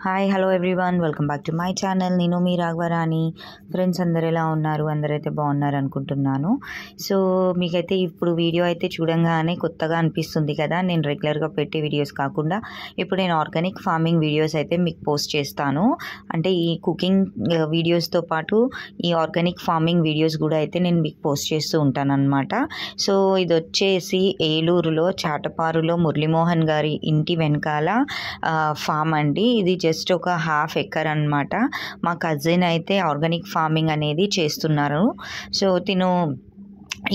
Hi hello everyone, welcome back to my channel. నేను మీ Raghavarani. Friends అందరు ఎలా ఉన్నారు? అందరైతే బాగున్నారు అనుకుంటున్నాను. సో మీకైతే ఇప్పుడు వీడియో అయితే చూడంగానే కొత్తగా అనిపిస్తుంది కదా. నేను రెగ్యులర్గా పెట్టే వీడియోస్ కాకుండా ఇప్పుడు నేను ఆర్గానిక్ ఫార్మింగ్ వీడియోస్ అయితే మీకు పోస్ట్ చేస్తాను. అంటే ఈ కుకింగ్ వీడియోస్తో పాటు ఈ ఆర్గానిక్ ఫార్మింగ్ వీడియోస్ కూడా అయితే నేను మీకు పోస్ట్ చేస్తూ ఉంటాను అనమాట. సో ఇది వచ్చేసి ఏలూరులో చాటపారులో మురళీమోహన్ గారి ఇంటి వెనకాల ఫామ్ అండి. ఇది జస్ట్ ఒక ½ ఎకర్ అనమాట. మా కజిన్ అయితే ఆర్గానిక్ ఫార్మింగ్ అనేది చేస్తున్నారు. సో తిను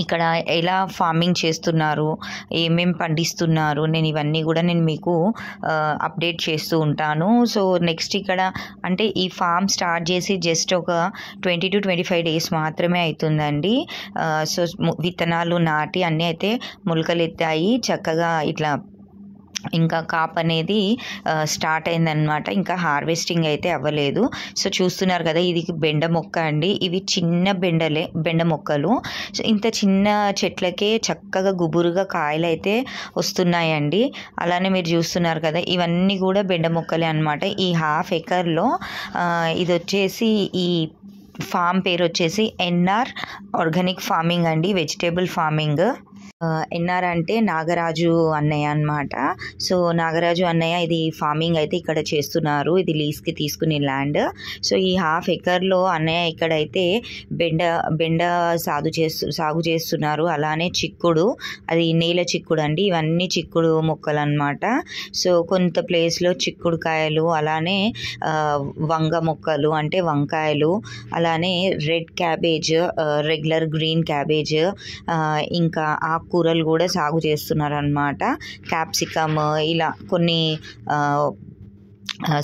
ఇక్కడ ఎలా ఫార్మింగ్ చేస్తున్నారు, ఏమేమి పండిస్తున్నారు, నేను ఇవన్నీ కూడా నేను మీకు అప్డేట్ చేస్తూ ఉంటాను. సో నెక్స్ట్ ఇక్కడ అంటే ఈ ఫామ్ స్టార్ట్ చేసి జస్ట్ ఒక 20 to 25 డేస్ మాత్రమే అవుతుందండి. సో విత్తనాలు నాటి అన్నీ అయితే మొలకలు ఎత్తాయి చక్కగా. ఇట్లా ఇంకా కాప్ అనేది స్టార్ట్ అయిందనమాట. ఇంకా హార్వెస్టింగ్ అయితే అవ్వలేదు. సో చూస్తున్నారు కదా, ఇది బెండ మొక్క అండి. ఇవి చిన్న బెండ మొక్కలు. సో ఇంత చిన్న చెట్లకే చక్కగా గుబురుగా కాయలు అయితే వస్తున్నాయండి. అలానే మీరు చూస్తున్నారు కదా, ఇవన్నీ కూడా బెండ మొక్కలే అనమాట. ఈ ½ ఎకర్లో ఇది వచ్చేసి ఈ ఫామ్ పేరు వచ్చేసి ఎన్ఆర్ ఆర్గానిక్ ఫార్మింగ్ అండి, వెజిటేబుల్ ఫార్మింగ్. ఎన్ఆర్ అంటే నాగరాజు అన్నయ్య అనమాట. సో నాగరాజు అన్నయ్య ఇది ఫార్మింగ్ అయితే ఇక్కడ చేస్తున్నారు. ఇది లీజ్కి తీసుకునే ల్యాండ్. సో ఈ ½ ఎకర్లో అన్నయ్య ఇక్కడైతే బెండ సాగు చేస్తున్నారు. అలానే చిక్కుడు, అది నేల చిక్కుడు అండి. ఇవన్నీ చిక్కుడు మొక్కలు అనమాట. సో కొంత ప్లేస్లో చిక్కుడు కాయలు, అలానే వంగ మొక్కలు అంటే వంకాయలు, అలానే red cabbage, regular green cabbage, ఇంకా ఆకుకూరలు కూడా సాగు చేస్తున్నారు అన్నమాట. క్యాప్సికమ్, ఇలా కొన్ని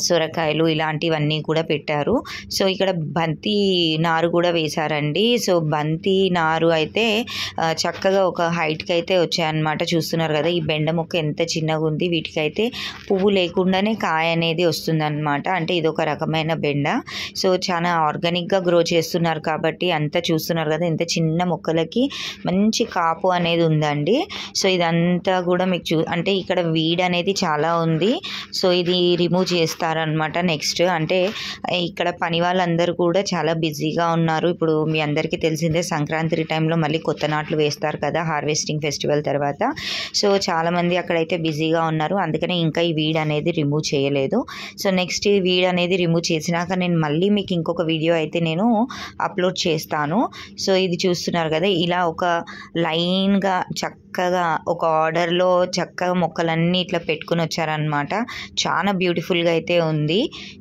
సొరకాయలు ఇలాంటివన్నీ కూడా పెట్టారు. సో ఇక్కడ బంతి నారు కూడా వేశారండి. సో బంతి నారు అయితే చక్కగా ఒక హైట్కి అయితే వచ్చాయన్నమాట. చూస్తున్నారు కదా, ఈ బెండ మొక్క ఎంత చిన్నగా ఉంది. వీటికైతే పువ్వు లేకుండానే కాయ అనేది వస్తుందన్నమాట. అంటే ఇది ఒక రకమైన బెండ. సో చాలా ఆర్గానిక్గా గ్రో చేస్తున్నారు కాబట్టి అంతా చూస్తున్నారు కదా, ఇంత చిన్న మొక్కలకి మంచి కాపు అనేది ఉందండి. సో ఇదంతా కూడా మీకు అంటే ఇక్కడ వీడ్ అనేది చాలా ఉంది. సో ఇది రిమూవ్ చేస్తారనమాట. నెక్స్ట్ అంటే ఇక్కడ పని వాళ్ళందరూ కూడా చాలా బిజీగా ఉన్నారు. ఇప్పుడు మీ అందరికీ తెలిసిందే, సంక్రాంతి టైంలో మళ్ళీ కొత్త నాట్లు వేస్తారు కదా హార్వెస్టింగ్ ఫెస్టివల్ తర్వాత. సో చాలామంది అక్కడైతే బిజీగా ఉన్నారు. అందుకనే ఇంకా ఈ వీడ్ అనేది రిమూవ్ చేయలేదు. సో నెక్స్ట్ ఈ వీడ్ అనేది రిమూవ్ చేసినాక నేను మళ్ళీ మీకు ఇంకొక వీడియో అయితే నేను అప్లోడ్ చేస్తాను. సో ఇది చూస్తున్నారు కదా, ఇలా ఒక లైన్గా చక్కగా ఒక ఆర్డర్లో చక్కగా మొక్కలన్నీ ఇట్లా పెట్టుకుని వచ్చారనమాట. చాలా బ్యూటిఫుల్గా అయితే ఉంది.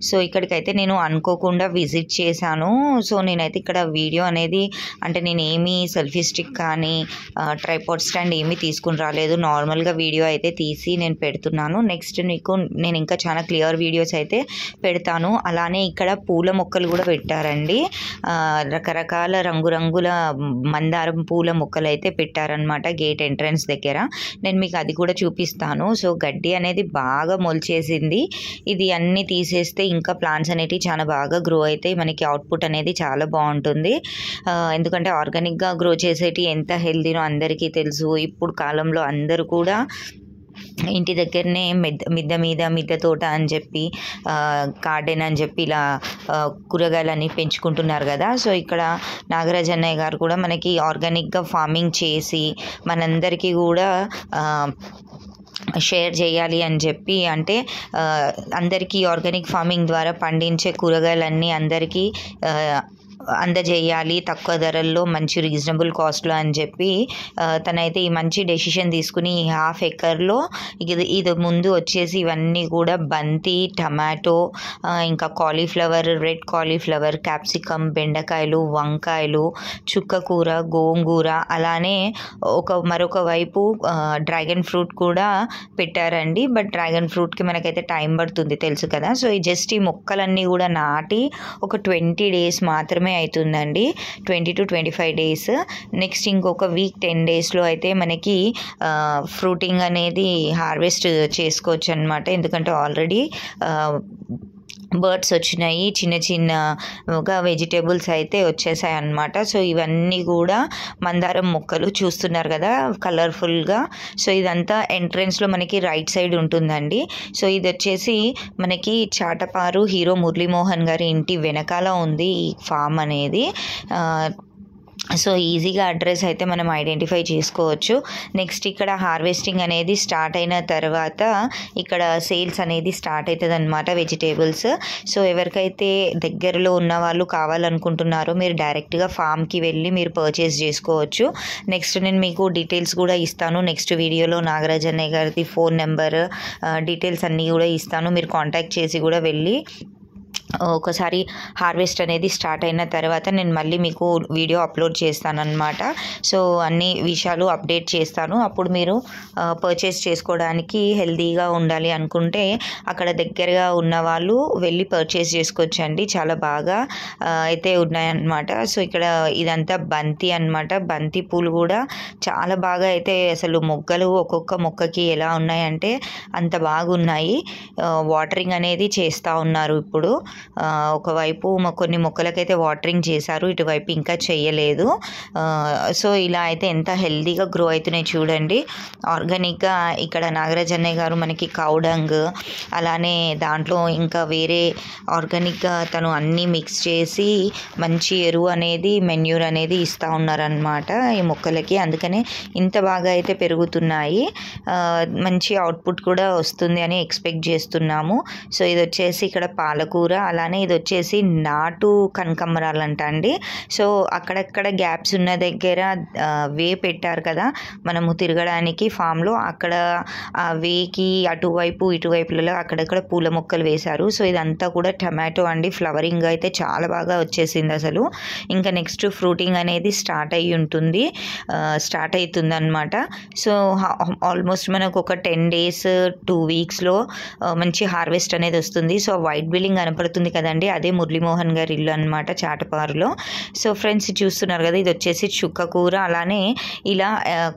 సో ఇక్కడికైతే నేను అనుకోకుండా విజిట్ చేశాను. సో నేనైతే ఇక్కడ వీడియో అనేది అంటే నేను ఏమీ సెల్ఫీ స్టిక్ కానీ ట్రైపాడ్ స్టాండ్ ఏమీ తీసుకుని రాలేదు. నార్మల్గా వీడియో అయితే తీసి నేను పెడుతున్నాను. నెక్స్ట్ మీకు నేను ఇంకా చాలా క్లియర్ వీడియోస్ అయితే పెడతాను. అలానే ఇక్కడ పూల మొక్కలు కూడా పెట్టారండి. రకరకాల రంగురంగుల మందారం పూల మొక్కలు అయితే పెట్టారనమాట గేట్ ఎంట్రన్స్ దగ్గర. నేను మీకు అది కూడా చూపిస్తాను. సో గడ్డి అనేది బాగా మొలిచేసింది. ఇది అన్నీ తీసేస్తే ఇంకా ప్లాంట్స్ అనేటివి చాలా బాగా గ్రో అవుతాయి. మనకి అవుట్పుట్ అనేది చాలా బాగుంటుంది. ఎందుకంటే ఆర్గానిక్గా గ్రో చేసేటి ఎంత హెల్తీనో అందరికీ తెలుసు. ఇప్పుడు కాలంలో అందరూ కూడా ఇంటి దగ్గరనే మిద్దె తోట అని చెప్పి, గార్డెన్ అని చెప్పి ఇలా కూరగాయలన్నీ పెంచుకుంటున్నారు కదా. సో ఇక్కడ నాగరాజ్ అన్నయ్య గారు కూడా మనకి ఆర్గానిక్గా ఫార్మింగ్ చేసి మనందరికీ కూడా షేర్ చేయాలి అని చెప్పి, అంటే అందరికీ ఆర్గానిక్ ఫార్మింగ్ ద్వారా పండించే కూరగాయలన్నీ అందరికీ అందజేయాలి తక్కువ ధరల్లో, మంచి రీజనబుల్ కాస్ట్లో అని చెప్పి తనైతే ఈ మంచి డెసిషన్ తీసుకుని ఈ ½ ఎకర్లో ఇది ముందు వచ్చేసి ఇవన్నీ కూడా బంతి, టమాటో, ఇంకా కాలీఫ్లవర్, రెడ్ కాలీఫ్లవర్, క్యాప్సికమ్, బెండకాయలు, వంకాయలు, చుక్కకూర, గోంగూర, అలానే మరొక వైపు డ్రాగన్ ఫ్రూట్ కూడా పెట్టారండి. బట్ డ్రాగన్ ఫ్రూట్కి మనకైతే టైం పడుతుంది తెలుసు కదా. సో ఈ జస్ట్ ఈ మొక్కలన్నీ కూడా నాటి ఒక 20 డేస్ మాత్రమే అవుతుందండి. 20 to 25 డేస్. నెక్స్ట్ ఇంకొక వీక్ 10 డేస్లో అయితే మనకి ఫ్రూటింగ్ అనేది హార్వెస్ట్ చేసుకోవచ్చు అనమాట. ఎందుకంటే ఆల్రెడీ బర్డ్స్ వచ్చినాయి, చిన్న చిన్నగా వెజిటేబుల్స్ అయితే వచ్చేసాయి అన్నమాట. సో ఇవన్నీ కూడా మందారం మొక్కలు చూస్తున్నారు కదా కలర్ఫుల్గా. సో ఇదంతా ఎంట్రన్స్లో మనకి రైట్ సైడ్ ఉంటుందండి. సో ఇది వచ్చేసి మనకి చాటపారు హీరో మురళీమోహన్ గారి ఇంటి వెనకాల ఉంది ఈ ఫామ్ అనేది. సో ఈజీగా అడ్రస్ అయితే మనం ఐడెంటిఫై చేసుకోవచ్చు. నెక్స్ట్ ఇక్కడ హార్వెస్టింగ్ అనేది స్టార్ట్ అయిన తర్వాత ఇక్కడ సేల్స్ అనేది స్టార్ట్ అవుతుంది అనమాట వెజిటేబుల్స్. సో ఎవరికైతే దగ్గరలో ఉన్న వాళ్ళు కావాలనుకుంటున్నారో మీరు డైరెక్ట్గా ఫామ్కి వెళ్ళి మీరు పర్చేస్ చేసుకోవచ్చు. నెక్స్ట్ నేను మీకు డీటెయిల్స్ కూడా ఇస్తాను నెక్స్ట్ వీడియోలో. నాగరాజ్ అన్నయ్య గారిది ఫోన్ నెంబర్ డీటెయిల్స్ అన్నీ కూడా ఇస్తాను. మీరు కాంటాక్ట్ చేసి కూడా వెళ్ళి ఒకసారి హార్వెస్ట్ అనేది స్టార్ట్ అయిన తర్వాత నేను మళ్ళీ మీకు వీడియో అప్లోడ్ చేస్తానన్నమాట. సో అన్ని విషయాలు అప్డేట్ చేస్తాను. అప్పుడు మీరు పర్చేస్ చేసుకోవడానికి హెల్తీగా ఉండాలి అనుకుంటే అక్కడ దగ్గరగా ఉన్న వాళ్ళు వెళ్ళి పర్చేస్ చేసుకోవచ్చండి. చాలా బాగా అయితే ఉన్నాయన్నమాట. సో ఇక్కడ ఇదంతా బంతి అన్నమాట. బంతి పూలు కూడా చాలా బాగా అయితే అసలు మొగ్గలు ఒక్కొక్క మొక్కకి ఎలా ఉన్నాయంటే అంత బాగున్నాయి. వాటరింగ్ అనేది చేస్తూ ఉన్నారు ఇప్పుడు. ఒకవైపు కొన్ని మొక్కలకైతే వాటరింగ్ చేశారు, ఇటువైపు ఇంకా చేయలేదు. సో ఇలా అయితే ఎంత హెల్తీగా గ్రో అవుతున్నాయి చూడండి. ఆర్గానిక్గా ఇక్కడ నాగరాజ్ అన్నయ్య గారు మనకి కౌడంగ్ అలానే దాంట్లో ఇంకా వేరే ఆర్గానిక్గా తను అన్నీ మిక్స్ చేసి మంచి ఎరువు అనేది మెన్యూర్ అనేది ఇస్తూ ఉన్నారనమాట ఈ మొక్కలకి. అందుకనే ఇంత బాగా అయితే పెరుగుతున్నాయి. మంచి అవుట్పుట్ కూడా వస్తుంది అని ఎక్స్పెక్ట్ చేస్తున్నాము. సో ఇది వచ్చేసి ఇక్కడ పాలకూర, అలానే ఇది వచ్చేసి నాటు కనకాంబరాలంట అండి. సో అక్కడక్కడ గ్యాప్స్ ఉన్న దగ్గర వే పెట్టారు కదా మనము తిరగడానికి ఫామ్లో, అక్కడ ఆ వేకి అటువైపు ఇటువైపులలో అక్కడక్కడ పూల మొక్కలు వేశారు. సో ఇదంతా కూడా టమాటో అండి. ఫ్లవరింగ్ అయితే చాలా బాగా వచ్చేసింది అసలు. ఇంకా నెక్స్ట్ ఫ్రూటింగ్ అనేది స్టార్ట్ అవుతుంది అనమాట. సో ఆల్మోస్ట్ మనకు ఒక 10 days 2 weeksలో మంచి హార్వెస్ట్ అనేది వస్తుంది. సో వైట్ బిల్డింగ్ కనపడుతుంది కదండి, అదే మురళీమోహన్ గారి ఇల్లు అనమాట చాటపారులో. సో ఫ్రెండ్స్ చూస్తున్నారు కదా, ఇది వచ్చేసి చుక్కకూర. అలానే ఇలా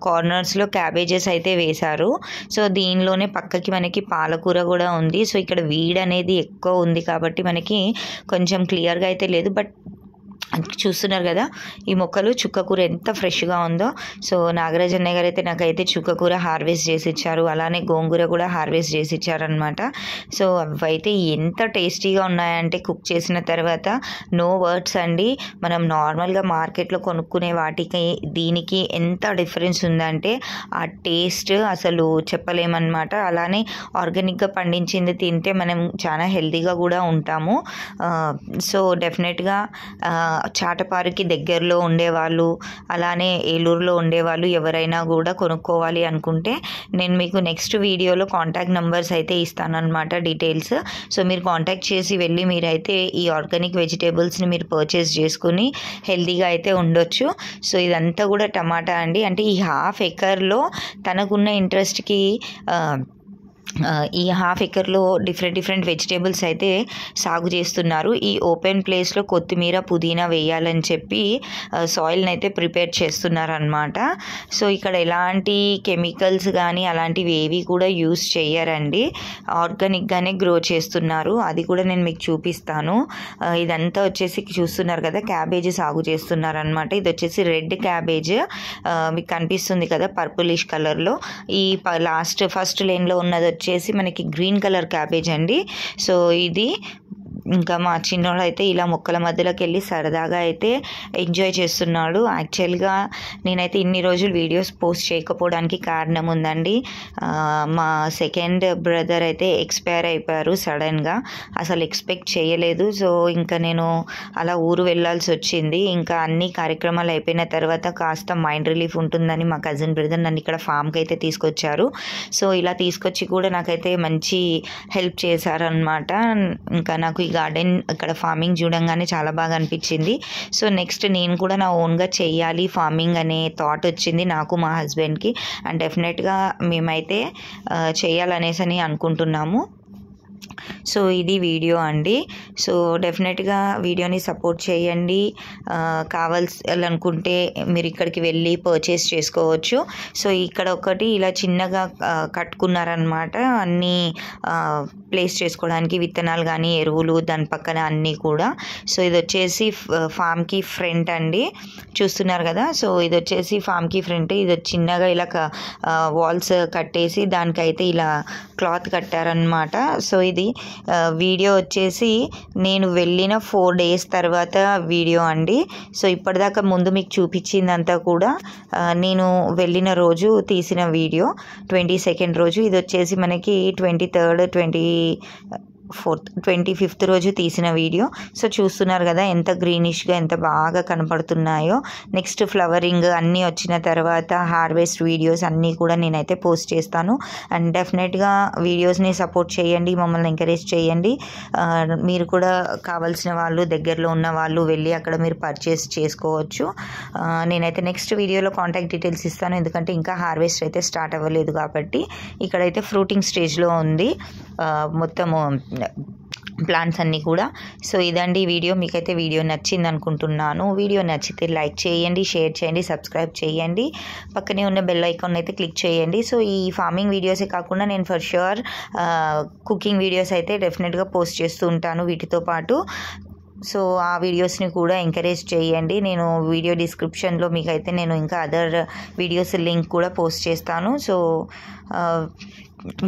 కార్నర్స్లో క్యాబేజెస్ అయితే వేశారు. సో దీనిలోనే పక్కకి మనకి పాలకూర కూడా ఉంది. సో ఇక్కడ వీడ్ అనేది ఎక్కువ ఉంది కాబట్టి మనకి కొంచెం క్లియర్గా అయితే లేదు, బట్ చూస్తున్నారు కదా ఈ మొక్కలు. చుక్కకూర ఎంత ఫ్రెష్గా ఉందో. సో నాగరాజ్ అన్నయ్య గారు అయితే నాకైతే చుక్కకూర హార్వెస్ట్ చేసి ఇచ్చారు, అలానే గోంగూర కూడా హార్వెస్ట్ చేసి ఇచ్చారనమాట. సో అవైతే ఎంత టేస్టీగా ఉన్నాయంటే కుక్ చేసిన తర్వాత నో వర్డ్స్ అండి. మనం నార్మల్గా మార్కెట్లో కొనుక్కునే వాటికి దీనికి ఎంత డిఫరెన్స్ ఉందంటే ఆ టేస్ట్ అసలు చెప్పలేమన్నమాట. అలానే ఆర్గానిక్గా పండించింది తింటే మనం చాలా హెల్తీగా కూడా ఉంటాము. సో డెఫినెట్గా చాటపారుకి దగ్గరలో ఉండేవాళ్ళు అలానే ఏలూరులో ఉండేవాళ్ళు ఎవరైనా కూడా కొనుక్కోవాలి అనుకుంటే నేను మీకు నెక్స్ట్ వీడియోలో కాంటాక్ట్ నెంబర్స్ అయితే ఇస్తానన్నమాట, డీటెయిల్స్. సో మీరు కాంటాక్ట్ చేసి వెళ్ళి మీరైతే ఈ ఆర్గానిక్ వెజిటేబుల్స్ని మీరు పర్చేస్ చేసుకుని హెల్తీగా అయితే ఉండొచ్చు. సో ఇదంతా కూడా టమాటా అండి. అంటే ఈ 1/2 acre తనకున్న ఇంట్రెస్ట్కి ఈ 1/2 acre డిఫరెంట్ వెజిటేబుల్స్ అయితే సాగు చేస్తున్నారు. ఈ ఓపెన్ ప్లేస్లో కొత్తిమీర పుదీనా వేయాలని చెప్పి సాయిల్ని అయితే ప్రిపేర్ చేస్తున్నారనమాట. సో ఇక్కడ ఎలాంటి కెమికల్స్ కానీ అలాంటివి ఏవి కూడా యూస్ చేయరండి, ఆర్గానిక్గానే గ్రో చేస్తున్నారు. అది కూడా నేను మీకు చూపిస్తాను. ఇదంతా వచ్చేసి చూస్తున్నారు కదా క్యాబేజ్ సాగు చేస్తున్నారనమాట. ఇది వచ్చేసి రెడ్ క్యాబేజ్ మీకు కనిపిస్తుంది కదా పర్పులిష్ కలర్లో. ఈ ఫస్ట్ లేన్లో ఉన్నది వచ్చేసి మనకి గ్రీన్ కలర్ క్యాబేజ్ అండి. సో ఇది ఇంకా మా చిన్నోడు అయితే ఇలా మొక్కల మధ్యలోకి వెళ్ళి సరదాగా అయితే ఎంజాయ్ చేస్తున్నాడు. యాక్చువల్గా నేనైతే ఇన్ని రోజులు వీడియోస్ పోస్ట్ చేయకపోవడానికి కారణం ఉందండి. మా సెకండ్ బ్రదర్ అయితే ఎక్స్పైర్ అయిపోయారు సడన్గా, అసలు ఎక్స్పెక్ట్ చేయలేదు. సో ఇంకా నేను అలా ఊరు వెళ్ళాల్సి వచ్చింది. ఇంకా అన్ని కార్యక్రమాలు అయిపోయిన తర్వాత కాస్త మైండ్ రిలీఫ్ ఉంటుందని మా కజిన్ బ్రదర్ నన్ను ఇక్కడ ఫామ్కి అయితే తీసుకొచ్చారు. సో ఇలా తీసుకొచ్చి కూడా నాకైతే మంచి హెల్ప్ చేశారనమాట. ఇంకా నాకు ఈ గార్డెన్ ఇక్కడ ఫార్మింగ్ చూడంగానే చాలా బాగా అనిపించింది. సో నెక్స్ట్ నేను కూడా నా ఓన్గా చేయాలి ఫార్మింగ్ అనే థాట్ వచ్చింది నాకు మా హస్బెండ్కి. అండ్ డెఫినెట్గా మేమైతే చేయాలనేసి అనుకుంటున్నాము. సో ఇది వీడియో అండి. సో డెఫినెట్గా వీడియోని సపోర్ట్ చేయండి. కావాలనుకుంటే మీరు ఇక్కడికి వెళ్ళి పర్చేస్ చేసుకోవచ్చు. సో ఇక్కడ ఒకటి ఇలా చిన్నగా కట్టుకున్నారనమాట, అన్నీ ప్లేస్ చేసుకోవడానికి విత్తనాలు కానీ ఎరువులు దాని పక్కన అన్నీ కూడా. సో ఇది వచ్చేసి ఫామ్కి ఫ్రంట్ అండి, చూస్తున్నారు కదా. సో ఇది వచ్చేసి ఫామ్కి ఫ్రంట్. ఇది చిన్నగా ఇలా వాల్స్ కట్టేసి దానికైతే ఇలా క్లాత్ కట్టారనమాట. సో ఇది వీడియో వచ్చేసి నేను వెళ్ళిన 4 days తర్వాత వీడియో అండి. సో ఇప్పటిదాకా ముందు మీకు చూపించిందంతా కూడా నేను వెళ్ళిన రోజు తీసిన వీడియో, 22nd రోజు. ఇది వచ్చేసి మనకి 23rd 25th రోజు తీసిన వీడియో. సో చూస్తున్నారు కదా ఎంత గ్రీనిష్గా ఎంత బాగా కనపడుతున్నాయో. నెక్స్ట్ ఫ్లవరింగ్ అన్నీ వచ్చిన తర్వాత హార్వెస్ట్ వీడియోస్ అన్నీ కూడా నేనైతే పోస్ట్ చేస్తాను. అండ్ డెఫినెట్గా వీడియోస్ని సపోర్ట్ చేయండి, మమ్మల్ని ఎంకరేజ్ చేయండి. మీరు కూడా కావాల్సిన వాళ్ళు, దగ్గరలో ఉన్న వాళ్ళు వెళ్ళి అక్కడ మీరు పర్చేస్ చేసుకోవచ్చు. నేనైతే నెక్స్ట్ వీడియోలో కాంటాక్ట్ డీటెయిల్స్ ఇస్తాను, ఎందుకంటే ఇంకా హార్వెస్ట్ అయితే స్టార్ట్ అవ్వలేదు కాబట్టి. ఇక్కడైతే ఫ్రూటింగ్ స్టేజ్లో ఉంది మొత్తము ప్లాంట్స్ అన్నీ కూడా. సో ఇదండి వీడియో. మీకైతే వీడియో నచ్చింది అనుకుంటున్నాను. వీడియో నచ్చితే లైక్ చేయండి, షేర్ చేయండి, సబ్స్క్రైబ్ చేయండి, పక్కనే ఉన్న బెల్ ఐకాన్ అయితే క్లిక్ చేయండి. సో ఈ ఫార్మింగ్ వీడియోసే కాకుండా నేను ఫర్ ష్యూర్ కుకింగ్ వీడియోస్ అయితే డెఫినెట్గా పోస్ట్ చేస్తూ ఉంటాను వీటితో పాటు. సో ఆ వీడియోస్ని కూడా ఎంకరేజ్ చేయండి. నేను వీడియో డిస్క్రిప్షన్లో మీకైతే నేను ఇంకా అదర్ వీడియోస్ లింక్ కూడా పోస్ట్ చేస్తాను. సో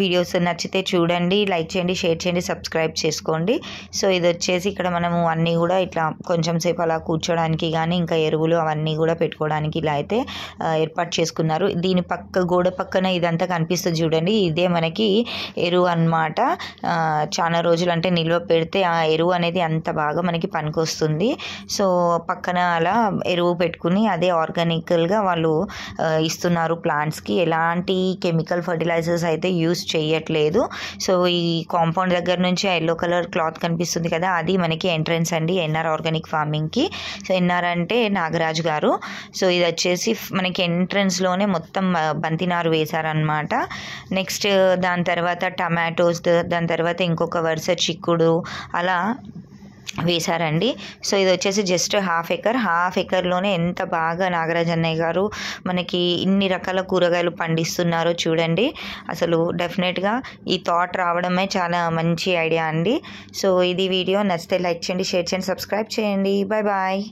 వీడియోస్ నచ్చితే చూడండి, లైక్ చేయండి, షేర్ చేయండి, సబ్స్క్రైబ్ చేసుకోండి. సో ఇది వచ్చేసి ఇక్కడ మనము అన్నీ కూడా ఇట్లా కొంచెం సేపు అలా కూర్చోడానికి కానీ ఇంకా ఎరువులు అవన్నీ కూడా పెట్టుకోవడానికి ఇలా అయితే ఏర్పాటు చేసుకున్నారు. దీని గోడ పక్కన ఇదంతా కనిపిస్తుంది చూడండి, ఇదే మనకి ఎరువు అన్నమాట. చాలా రోజులు అంటే నిల్వ పెడితే ఆ ఎరువు అనేది అంత బాగా మనకి పనికొస్తుంది. సో పక్కన అలా ఎరువు పెట్టుకుని అదే ఆర్గానికల్గా వాళ్ళు ఇస్తున్నారు ప్లాంట్స్కి. ఎలాంటి కెమికల్ ఫర్టిలైజర్స్ అయితే యూస్ చేయట్లేదు. సో ఈ కాంపౌండ్ దగ్గర నుంచి ఎల్లో కలర్ క్లాత్ కనిపిస్తుంది కదా, అది మనకి ఎంట్రన్స్ అండి ఎన్ఆర్ ఆర్గానిక్ ఫార్మింగ్కి. సో ఎన్ఆర్ అంటే నాగరాజు గారు. సో ఇది వచ్చేసి మనకి ఎంట్రన్స్లోనే మొత్తం బంతినారు వేశారనమాట. నెక్స్ట్ దాని తర్వాత టమాటోస్, దాని తర్వాత ఇంకొక వరుస చిక్కుడు అలా వేశారండి. సో ఇది వచ్చేసి జస్ట్ హాఫ్ ఎకర్లోనే ఎంత బాగా నాగరాజ్ అన్నయ్య గారు మనకి ఇన్ని రకాల కూరగాయలు పండిస్తున్నారో చూడండి. అసలు డెఫినెట్గా ఈ థాట్ రావడమే చాలా మంచి ఐడియా అండి. సో ఇది వీడియో నచ్చితే లైక్ చేయండి, షేర్ చేయండి, సబ్స్క్రైబ్ చేయండి. Bye bye.